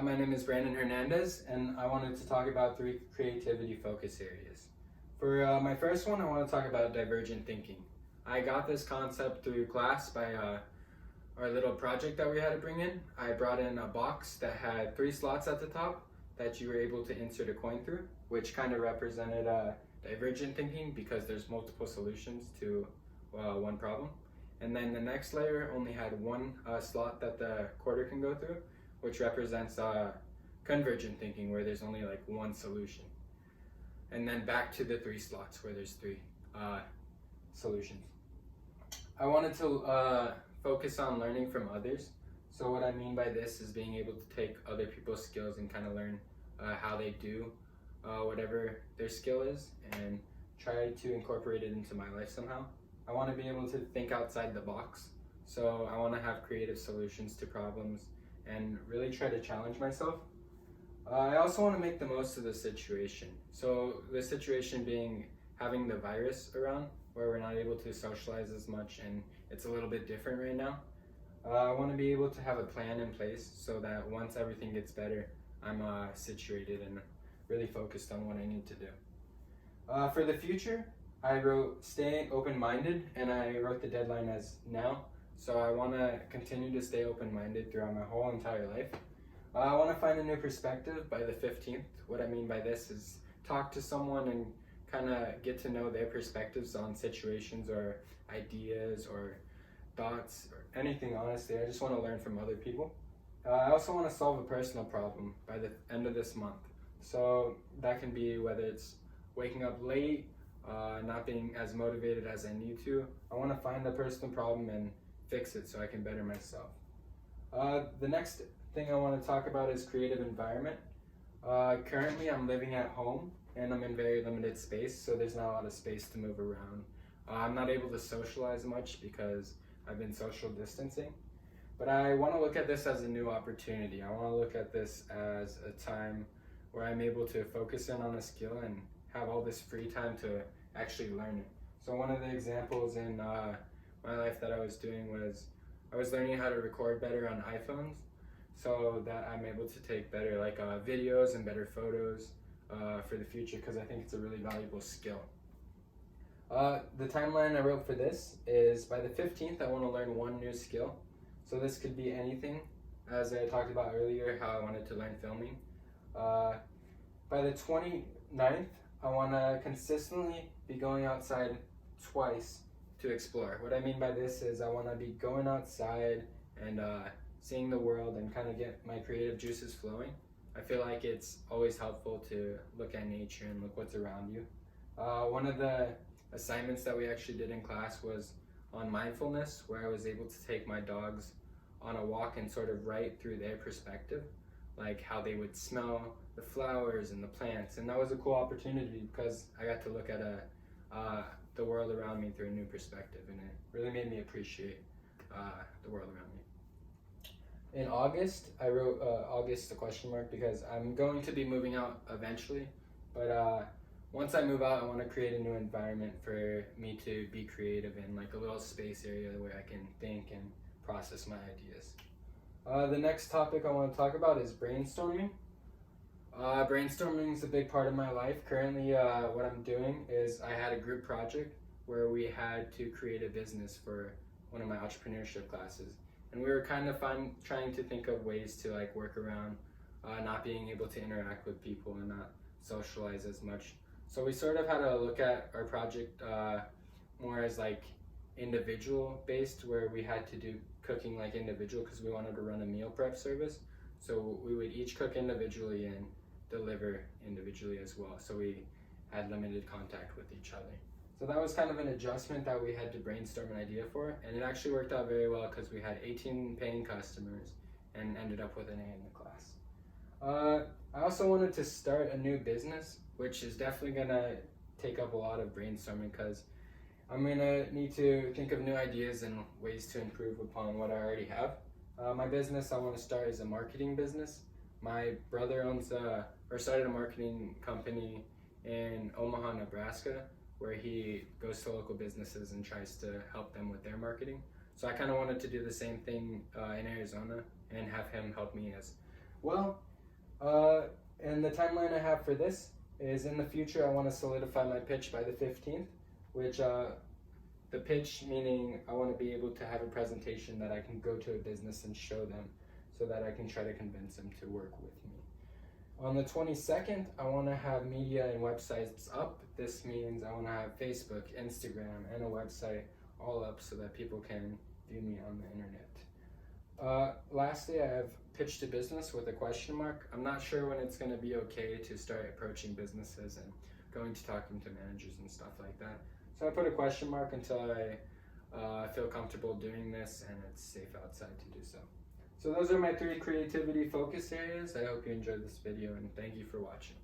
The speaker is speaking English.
Hi, my name is Brandon Hernandez, and I wanted to talk about 3 creativity focus areas. For my first one, I want to talk about divergent thinking. I got this concept through class by our little project that we had to bring in. I brought in a box that had 3 slots at the top that you were able to insert a coin through, which kind of represented divergent thinking because there's multiple solutions to one problem. And then the next layer only had one slot that the quarter can go through, which represents convergent thinking, where there's only like one solution. And then back to the 3 slots where there's 3 solutions. I wanted to focus on learning from others. So what I mean by this is being able to take other people's skills and kind of learn how they do whatever their skill is and try to incorporate it into my life somehow. I want to be able to think outside the box. So I want to have creative solutions to problems and really try to challenge myself. I also want to make the most of the situation. So the situation being having the virus around, where we're not able to socialize as much and it's a little bit different right now. I want to be able to have a plan in place so that once everything gets better, I'm situated and really focused on what I need to do. For the future, I wrote stay open-minded, and I wrote the deadline as now. So I want to continue to stay open-minded throughout my whole entire life. I want to find a new perspective by the 15th. What I mean by this is talk to someone and kind of get to know their perspectives on situations or ideas or thoughts or anything, honestly. I just want to learn from other people. I also want to solve a personal problem by the end of this month. So that can be whether it's waking up late, not being as motivated as I need to. I want to find a personal problem and fix it so I can better myself. The next thing I want to talk about is creative environment. Currently I'm living at home and I'm in very limited space, so there's not a lot of space to move around. I'm not able to socialize much because I've been social distancing. But I want to look at this as a new opportunity. I want to look at this as a time where I'm able to focus in on a skill and have all this free time to actually learn it. So one of the examples in my life that I was doing was I was learning how to record better on iPhones so that I'm able to take better videos and better photos for the future, because I think it's a really valuable skill. The timeline I wrote for this is by the 15th I want to learn 1 new skill. So this could be anything, as I talked about earlier, how I wanted to learn filming. By the 29th, I want to consistently be going outside twice to explore. What I mean by this is I want to be going outside and seeing the world and kind of get my creative juices flowing. I feel like it's always helpful to look at nature and look what's around you. One of the assignments that we actually did in class was on mindfulness, where I was able to take my dogs on a walk and sort of write through their perspective, like how they would smell the flowers and the plants. And that was a cool opportunity because I got to look at the world around me through a new perspective, and it really made me appreciate the world around me. In August, I wrote August a question mark because I'm going to be moving out eventually, but once I move out, I want to create a new environment for me to be creative in, like a little space area where I can think and process my ideas. The next topic I want to talk about is brainstorming. Brainstorming is a big part of my life. Currently, what I'm doing is I had a group project where we had to create a business for one of my entrepreneurship classes. And we were kind of trying to think of ways to work around not being able to interact with people and not socialize as much. So we sort of had to look at our project more as individual based, where we had to do cooking individual because we wanted to run a meal prep service. So we would each cook individually and deliver individually as well. So we had limited contact with each other. So that was kind of an adjustment that we had to brainstorm an idea for, and it actually worked out very well because we had 18 paying customers and ended up with an A in the class. I also wanted to start a new business, which is definitely gonna take up a lot of brainstorming because I'm gonna need to think of new ideas and ways to improve upon what I already have. My business I want to start is a marketing business. My brother started a marketing company in Omaha, Nebraska, where he goes to local businesses and tries to help them with their marketing. So I kind of wanted to do the same thing in Arizona and have him help me as well. And the timeline I have for this is in the future I want to solidify my pitch by the 15th, which the pitch meaning I want to be able to have a presentation that I can go to a business and show them so that I can try to convince them to work with me. On the 22nd, I want to have media and websites up. This means I want to have Facebook, Instagram, and a website all up so that people can view me on the internet. Lastly, I have pitch to business with a question mark. I'm not sure when it's going to be okay to start approaching businesses and going to talking to managers and stuff like that. So I put a question mark until I feel comfortable doing this and it's safe outside to do so. So those are my 3 creativity focus areas. I hope you enjoyed this video and thank you for watching.